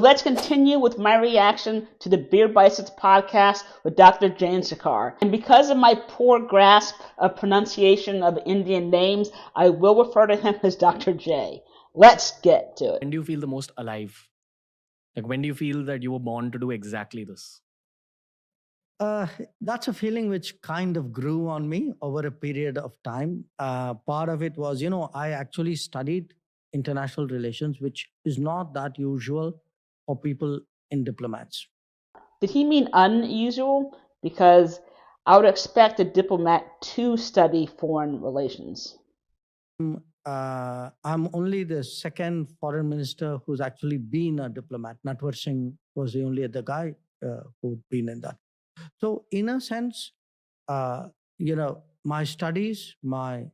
Let's continue with my reaction to the Beer Biceps podcast with Dr. Jaishankar. And because of my poor grasp of pronunciation of Indian names, I will refer to him as Dr. J. Let's get to it. When do you feel the most alive? Like, when do you feel that you were born to do exactly this? That's a feeling which kind of grew on me over a period of time. Part of it was, I actually studied international relations, which is not that usual for people in diplomats. Did he mean unusual? Because I would expect a diplomat to study foreign relations. I'm only the second foreign minister who's actually been a diplomat. Natwar Singh was the only other guy who'd been in that. So in a sense, my studies, my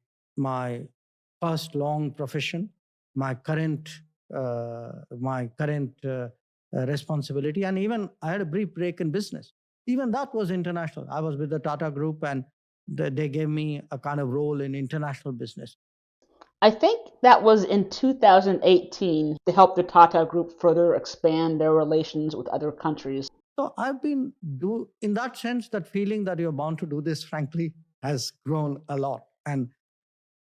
first long profession, my current responsibility, and even I had a brief break in business. Even that was international. I was with the Tata Group, and they gave me a kind of role in international business. I think that was in 2018 to help the Tata Group further expand their relations with other countries. So I've been in that sense, that feeling that you're bound to do this, frankly, has grown a lot. And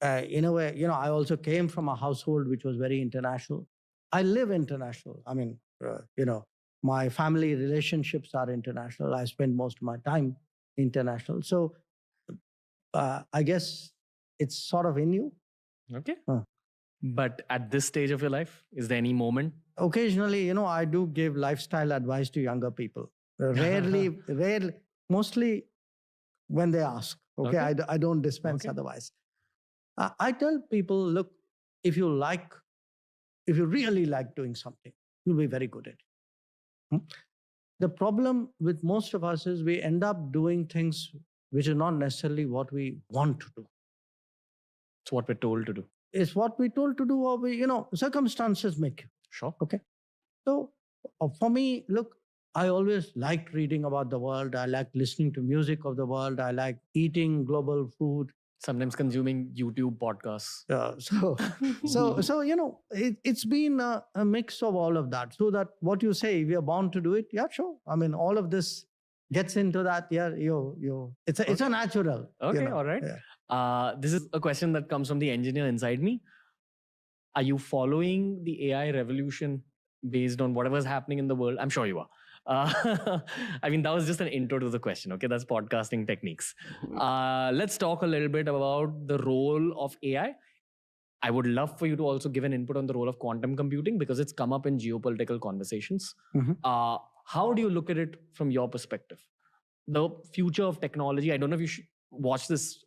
in a way, I also came from a household which was very international. I live international. I mean, my family relationships are international. I spend most of my time international. So I guess it's sort of in you. Okay. But at this stage of your life, is there any moment? Occasionally, I do give lifestyle advice to younger people. Rarely, mostly when they ask. Okay. I don't dispense otherwise. I tell people, look, if you really like doing something, you'll be very good at it. The problem with most of us is we end up doing things which are not necessarily what we want to do. It's what we're told to do. It's what we're told to do, or circumstances make you. Sure. Okay. So for me, look, I always liked reading about the world. I like listening to music of the world. I like eating global food. Sometimes consuming YouTube podcasts. It's been a mix of all of that. So that what you say, we are bound to do it. Yeah, sure. I mean, all of this gets into that. Yeah, it's a natural. Okay, all right. Yeah. This is a question that comes from the engineer inside me. Are you following the AI revolution based on whatever's happening in the world? I'm sure you are. I mean, that was just an intro to the question. Okay, that's podcasting techniques. Let's talk a little bit about the role of AI. I would love for you to also give an input on the role of quantum computing, because it's come up in geopolitical conversations. How do you look at it from your perspective? The future of technology. I don't know if you should watch this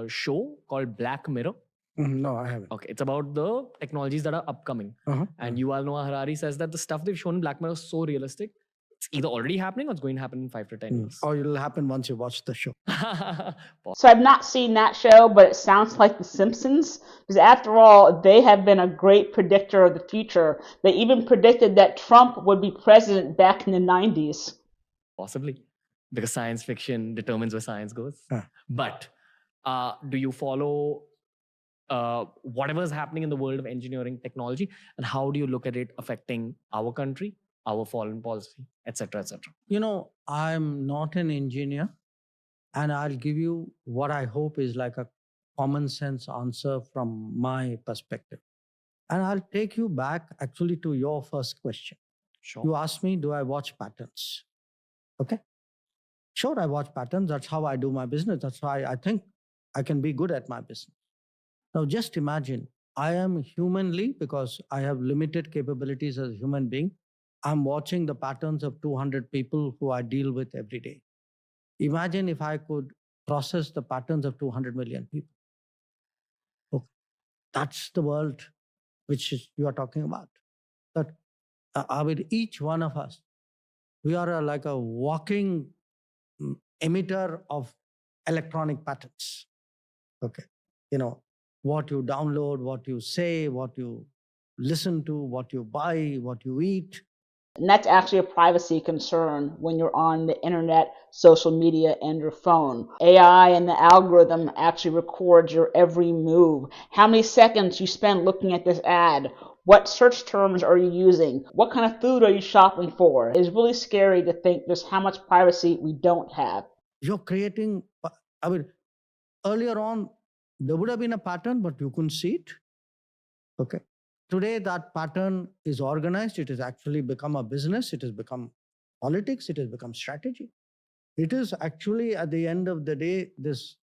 show called Black Mirror. No, I haven't. Okay, it's about the technologies that are upcoming. And Yuval Noah Harari says that the stuff they've shown in Black Mirror is so realistic. It's either already happening or it's going to happen in 5 to 10 years. Or it'll happen once you watch the show. So I've not seen that show, but it sounds like The Simpsons. Because after all, they have been a great predictor of the future. They even predicted that Trump would be president back in the 90s. Possibly. Because science fiction determines where science goes. But do you follow whatever is happening in the world of engineering technology, and how do you look at it affecting our country, our foreign policy, etc., etc.? I'm not an engineer, and I'll give you what I hope is like a common sense answer from my perspective. And I'll take you back actually to your first question. Sure. You asked me, do I watch patterns? Okay. Sure, I watch patterns. That's how I do my business. That's why I think I can be good at my business. Now, just imagine, I am humanly, because I have limited capabilities as a human being, I'm watching the patterns of 200 people who I deal with every day. Imagine if I could process the patterns of 200 million people. Okay. That's the world which you are talking about. That with each one of us, we are like a walking emitter of electronic patterns. Okay. What you download, what you say, what you listen to, what you buy, what you eat. And that's actually a privacy concern when you're on the internet, social media, and your phone. AI and the algorithm actually records your every move. How many seconds you spend looking at this ad, What search terms are you using? What kind of food are you shopping for? It's really scary to think just how much privacy we don't have. You're creating, I mean, earlier on, there would have been a pattern, but you couldn't see it. Okay. Today, that pattern is organized. It has actually become a business. It has become politics. It has become strategy. It is actually, at the end of the day, this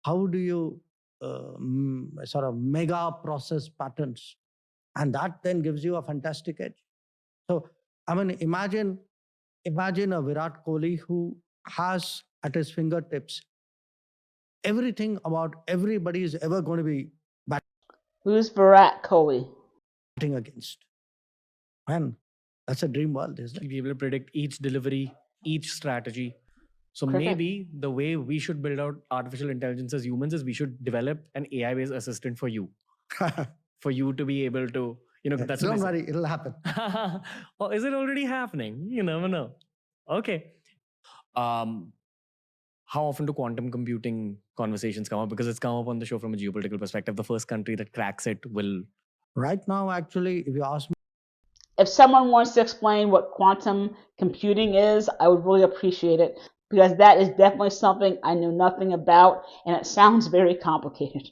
how do you sort of mega process patterns, and that then gives you a fantastic edge. So, I mean, imagine a Virat Kohli who has at his fingertips everything about everybody is ever going to be Who's Virat Kohli? batting against. Man, that's a dream world, isn't it? Be able to predict each delivery, each strategy. So Perfect. maybe the way we should build out artificial intelligence as humans is we should develop an AI-based assistant for you to be able to, that's Don't worry, it'll happen. Or is it already happening? You never know. Okay. How often do quantum computing conversations come up? Because it's come up on the show from a geopolitical perspective. The first country that cracks it will. Right now, actually, if you ask me, If someone wants to explain what quantum computing is, I would really appreciate it, because that is definitely something I knew nothing about, and it sounds very complicated.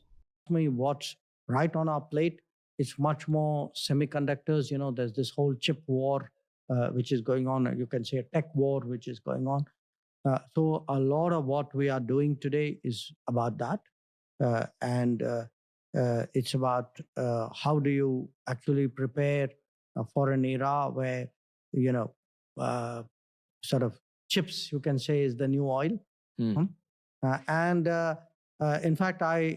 What's right on our plate, it's much more semiconductors. There's this whole chip war, which is going on. You can say a tech war, which is going on. So a lot of what we are doing today is about that. And it's about how do you actually prepare for an era where, sort of chips, you can say, is the new oil. And in fact, I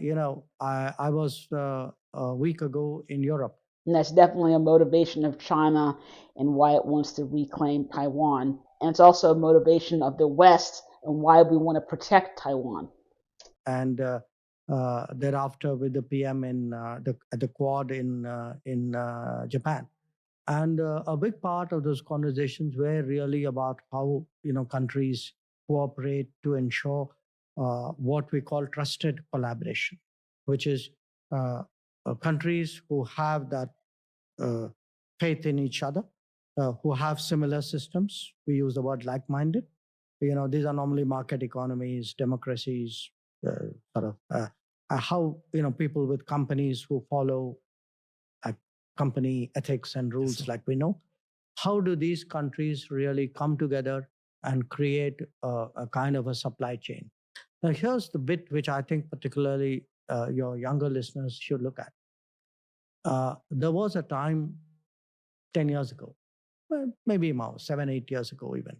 was a week ago in Europe. And that's definitely a motivation of China and why it wants to reclaim Taiwan. And it's also a motivation of the West and why we want to protect Taiwan. And thereafter with the PM at the Quad in Japan. And a big part of those conversations were really about how countries cooperate to ensure what we call trusted collaboration, which is countries who have that faith in each other, who have similar systems. We use the word like-minded. These are normally market economies, democracies, how people with companies who follow company ethics and rules, like we know. How do these countries really come together and create a kind of a supply chain? Now, here's the bit which I think particularly your younger listeners should look at. There was a time 10 years ago, maybe more, 7, 8 years ago even,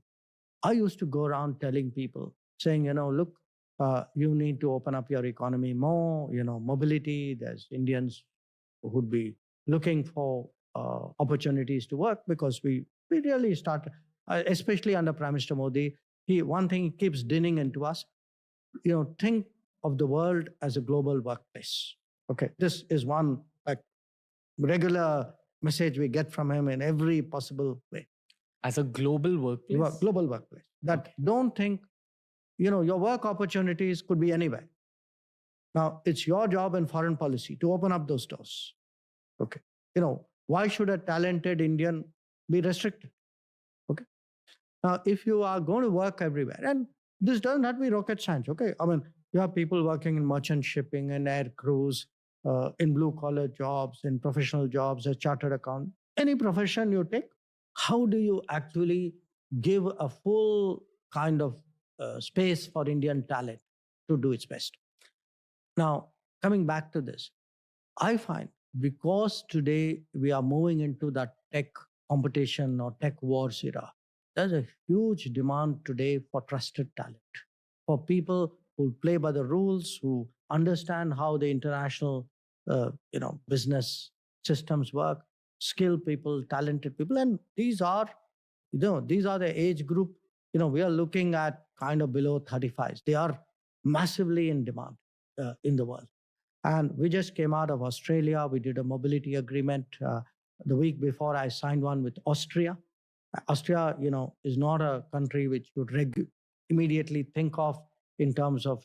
I used to go around telling people, saying, look, you need to open up your economy more, mobility. There's Indians who would be looking for opportunities to work, because we really start, especially under Prime Minister Modi, one thing he keeps dinning into us, think of the world as a global workplace. Okay, this is one regular message we get from him in every possible way. As a global workplace? Global workplace. That don't think, your work opportunities could be anywhere. Now, it's your job in foreign policy to open up those doors. Okay. Why should a talented Indian be restricted? Okay. Now, if you are going to work everywhere, and this doesn't have to be rocket science, okay? I mean, you have people working in merchant shipping and air crews, in blue-collar jobs, in professional jobs, as chartered accountant, any profession you take, how do you actually give a full kind of space for Indian talent to do its best? Now, coming back to this, I find because today we are moving into that tech competition or tech wars era, there's a huge demand today for trusted talent, for people who play by the rules, who understand how the international business systems work, skilled people, talented people. And these are the age group, we are looking at kind of below 35s. They are massively in demand in the world. And we just came out of Australia. We did a mobility agreement. The week before, I signed one with Austria. Austria, is not a country which you would immediately think of in terms of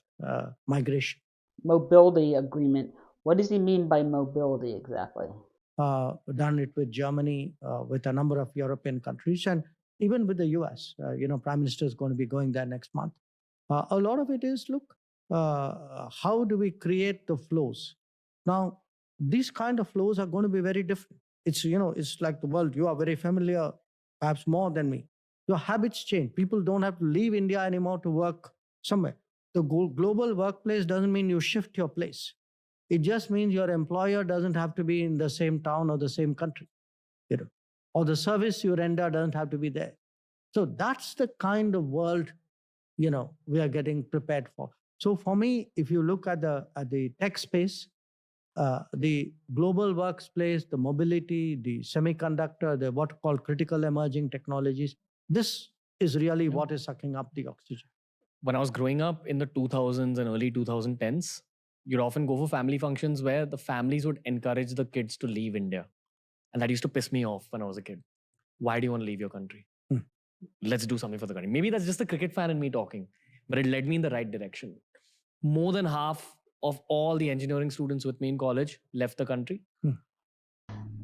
migration. Mobility agreement. What does he mean by mobility exactly? done it with Germany, with a number of European countries, and even with the US. Prime Minister is going to be going there next month. A lot of it is, look, how do we create the flows? Now, these kind of flows are going to be very different. It's like the world. You are very familiar, perhaps more than me. Your habits change. People don't have to leave India anymore to work somewhere. The global workplace doesn't mean you shift your place. It just means your employer doesn't have to be in the same town or the same country, or the service you render doesn't have to be there. So that's the kind of world, we are getting prepared for. So for me, if you look at the tech space, the global workplace, the mobility, the semiconductor, the what called critical emerging technologies, this is really what is sucking up the oxygen. When I was growing up in the 2000s and early 2010s, you'd often go for family functions where the families would encourage the kids to leave India. And that used to piss me off when I was a kid. Why do you want to leave your country? Let's do something for the country. Maybe that's just the cricket fan in me talking, but it led me in the right direction. More than half of all the engineering students with me in college left the country.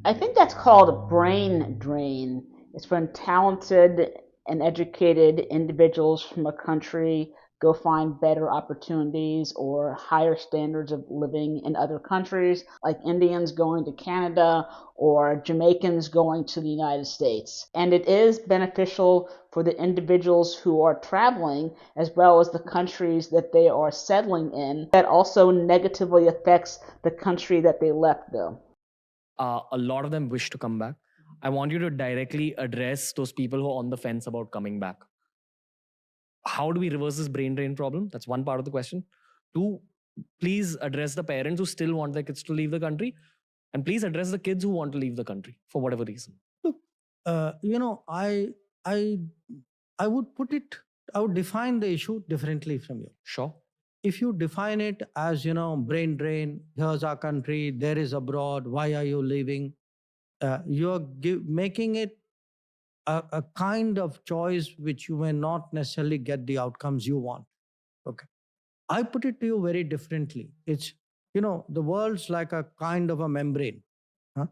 I think that's called a brain drain. It's when talented and educated individuals from a country go find better opportunities or higher standards of living in other countries, like Indians going to Canada or Jamaicans going to the United States. And it is beneficial for the individuals who are traveling as well as the countries that they are settling in. That also negatively affects the country that they left, though. A lot of them wish to come back. I want you to directly address those people who are on the fence about coming back. How do we reverse this brain drain problem? That's one part of the question. Two, please address the parents who still want their kids to leave the country. And please address the kids who want to leave the country for whatever reason. Look, I would define the issue differently from you. Sure. If you define it as, brain drain, here's our country, there is abroad, why are you leaving? You're making it a kind of choice which you may not necessarily get the outcomes you want. Okay. I put it to you very differently. It's, the world's like a kind of a membrane. Huh?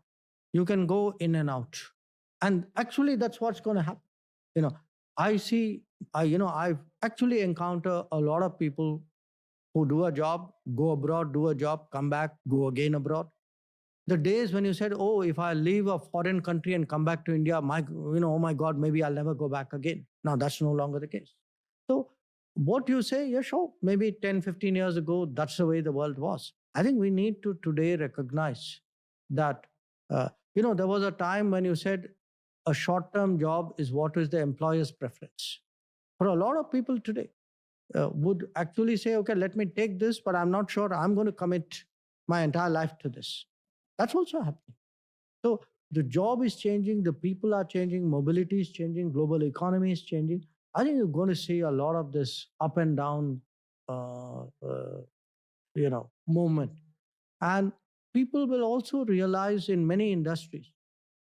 You can go in and out. And actually, that's what's going to happen. I've actually encountered a lot of people who do a job, go abroad, do a job, come back, go again abroad. The days when you said, oh, if I leave a foreign country and come back to India, oh my God, maybe I'll never go back again. Now that's no longer the case. So what you say, yeah, sure, maybe 10, 15 years ago, that's the way the world was. I think we need to today recognize that, there was a time when you said a short-term job is what is the employer's preference. For a lot of people today, would actually say, okay, let me take this, but I'm not sure I'm going to commit my entire life to this. That's also happening. So the job is changing, the people are changing, mobility is changing, global economy is changing. I think you're going to see a lot of this up and down, movement. And people will also realize in many industries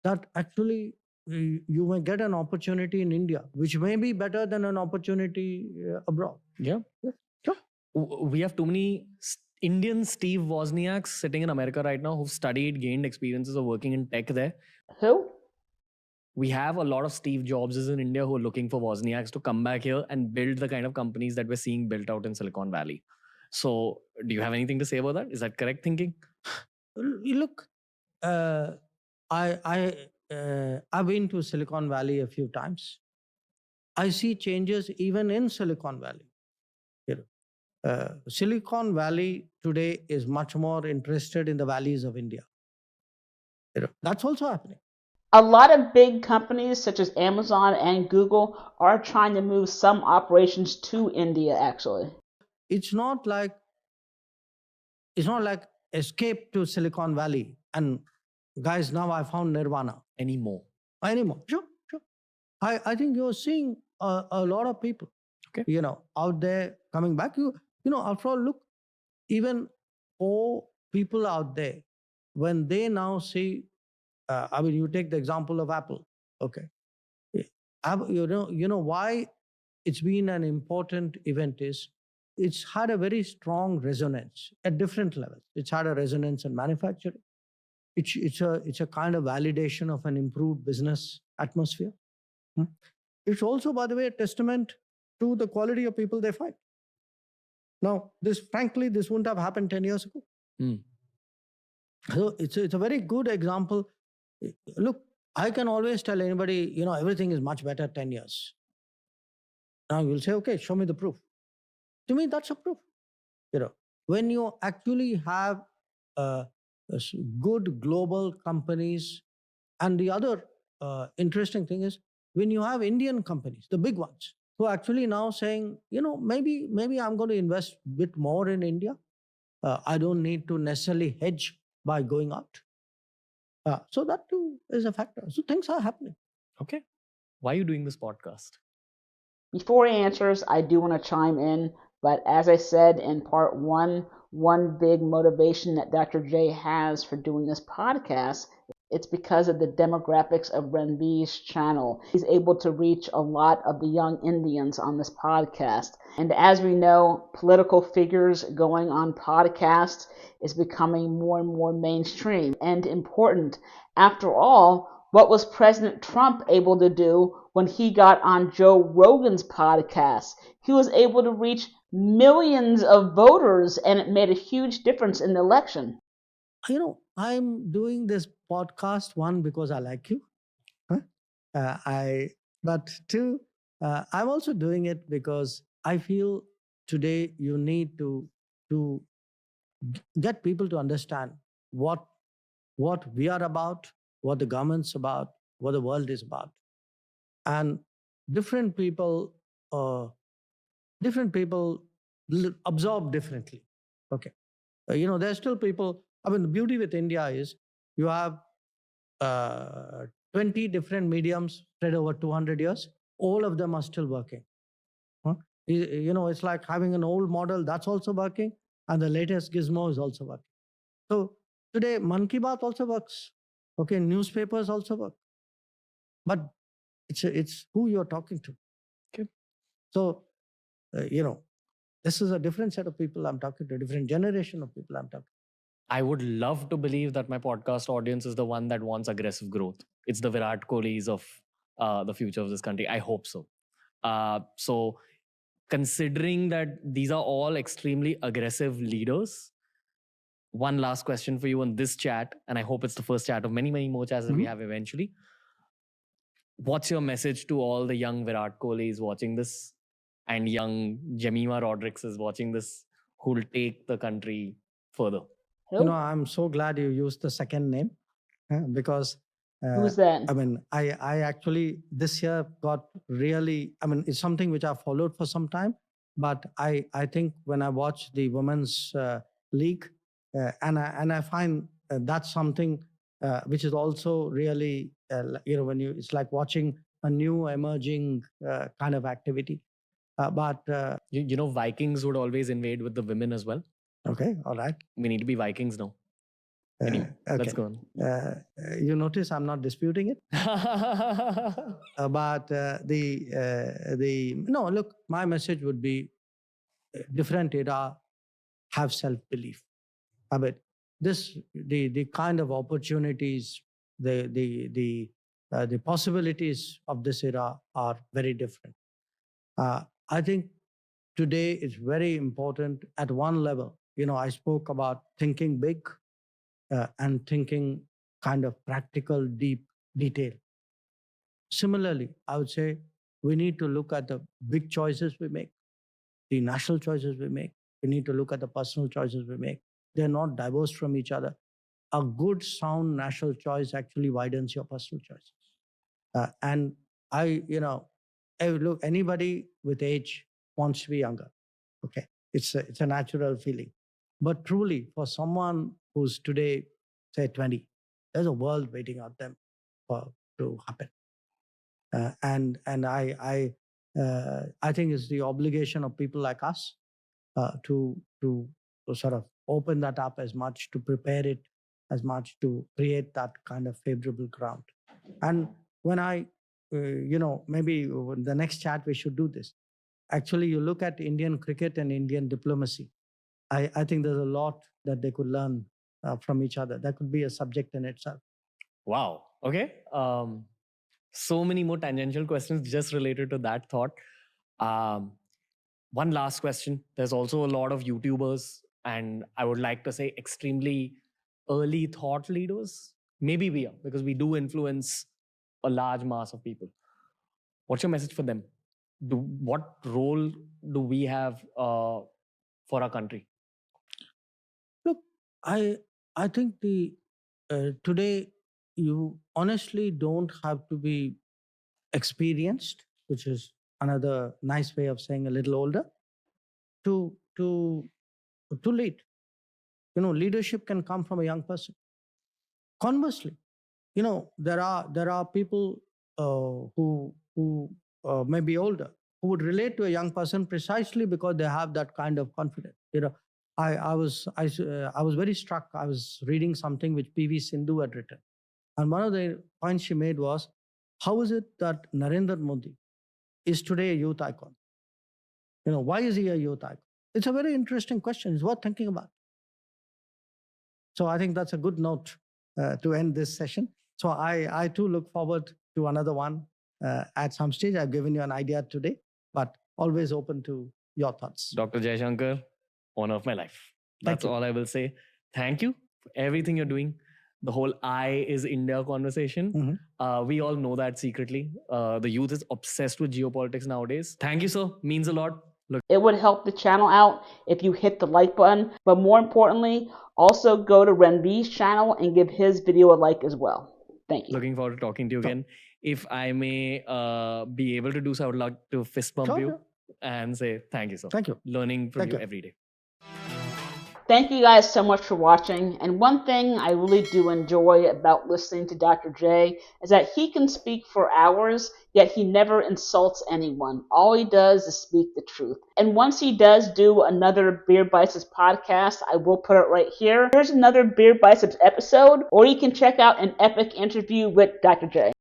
that actually you may get an opportunity in India, which may be better than an opportunity abroad. Yeah. Sure. We have too many Indian Steve Wozniaks sitting in America right now who've studied, gained experiences of working in tech there. Who? We have a lot of Steve Jobses in India who are looking for Wozniaks to come back here and build the kind of companies that we're seeing built out in Silicon Valley. So, do you have anything to say about that? Is that correct thinking? Look, I've been to Silicon Valley a few times. I see changes even in Silicon Valley. Silicon Valley today is much more interested in the valleys of India. That's also happening. A lot of big companies such as Amazon and Google are trying to move some operations to India, actually. It's not like escape to Silicon Valley and guys, now I found Nirvana. Anymore. Sure. I think you're seeing a lot of people, okay, out there coming back. After all, look, even for people out there, when they now see, you take the example of Apple, okay? Why it's been an important event is it's had a very strong resonance at different levels. It's had a resonance in manufacturing. it's a kind of validation of an improved business atmosphere. Hmm. It's also, by the way, a testament to the quality of people they find. Now, frankly, this wouldn't have happened 10 years ago. Mm. So it's a very good example. Look, I can always tell anybody, everything is much better 10 years. Now you'll say, okay, show me the proof. To me, that's a proof. When you actually have uh, good global companies, and the other interesting thing is when you have Indian companies, the big ones, who are actually now saying, maybe I'm going to invest a bit more in India. I don't need to necessarily hedge by going out. So that too is a factor. So things are happening. Okay. Why are you doing this podcast? Before he answers, I do want to chime in, but as I said in part one big motivation that Dr. J has for doing this podcast, it's because of the demographics of Ranveer's channel. He's able to reach a lot of the young Indians on this podcast. And as we know, political figures going on podcasts is becoming more and more mainstream and important. After all, what was President Trump able to do when he got on Joe Rogan's podcast? He was able to reach millions of voters, and it made a huge difference in the election. I'm doing this podcast, one, because I like you. But two, I'm also doing it because I feel today you need to get people to understand what we are about, what the government's about, what the world is about, and different people absorb differently. Okay, there's still people. I mean, the beauty with India is you have 20 different mediums spread over 200 years. All of them are still working. It's like having an old model that's also working, and the latest gizmo is also working. So today, Man Ki Baat also works. Okay, newspapers also work. But it's who you're talking to. Okay. So, this is a different set of people I'm talking to, a different generation of people I'm talking to. I would love to believe that my podcast audience is the one that wants aggressive growth. It's the Virat Kohlis of the future of this country. I hope so. So, considering that these are all extremely aggressive leaders, one last question for you on this chat, and I hope it's the first chat of many, many more chats that we have eventually. What's your message to all the young Virat Kohlis watching this and young Jemima Rodriguez is watching this who will take the country further? I'm so glad you used the second name because who's that? I mean, I actually this year got really, it's something which I've followed for some time, but I think when I watch the women's league and I find that's something which is also really, it's like watching a new emerging kind of activity. But Vikings would always invade with the women as well. Okay, all right. We need to be Vikings now. Anyway, okay. Let's go on. You notice I'm not disputing it. But no, look, my message would be different era, have self-belief. I mean, the kind of opportunities, the possibilities of this era are very different. I think today it's very important at one level. I spoke about thinking big and thinking kind of practical, deep detail. Similarly, I would say we need to look at the big choices we make, the national choices we make. We need to look at the personal choices we make. They're not divorced from each other. A good, sound national choice actually widens your personal choices. And look, anybody with age wants to be younger. Okay, it's a natural feeling. But truly, for someone who's today, say 20, there's a world waiting out there to happen. And I think it's the obligation of people like us to sort of open that up as much, to prepare it as much, to create that kind of favorable ground. And when maybe in the next chat we should do this. Actually, you look at Indian cricket and Indian diplomacy. I think there's a lot that they could learn from each other. That could be a subject in itself. Wow. Okay. So many more tangential questions just related to that thought. One last question. There's also a lot of YouTubers, and I would like to say extremely early thought leaders. Maybe we are, because we do influence a large mass of people. What's your message for them? What role do we have for our country? Look, I think today you honestly don't have to be experienced, which is another nice way of saying a little older, to lead. Leadership can come from a young person. Conversely, there are people who may be older who would relate to a young person precisely because they have that kind of confidence. I was very struck. I was reading something which PV Sindhu had written, and one of the points she made was, how is it that Narendra Modi is today a youth icon? Why is he a youth icon? It's a very interesting question. It's worth thinking about. So I think that's a good note to end this session. So I too look forward to another one at some stage. I've given you an idea today, but always open to your thoughts. Dr. Jaishankar, honor of my life. That's all I will say. Thank you for everything you're doing. The whole I is India conversation. We all know that secretly. The youth is obsessed with geopolitics nowadays. Thank you, sir. Means a lot. Look, it would help the channel out if you hit the like button, but more importantly, also go to Ranveer's channel and give his video a like as well. Thank you. Looking forward to talking to you again. If I may be able to do so, I would like to fist bump you and say thank you, sir. Thank you. Learning from you every day. Thank you guys so much for watching. And one thing I really do enjoy about listening to Dr. J is that he can speak for hours, yet he never insults anyone. All he does is speak the truth. And once he does do another Beer Biceps podcast, I will put it right here. Here's another Beer Biceps episode, or you can check out an epic interview with Dr. J.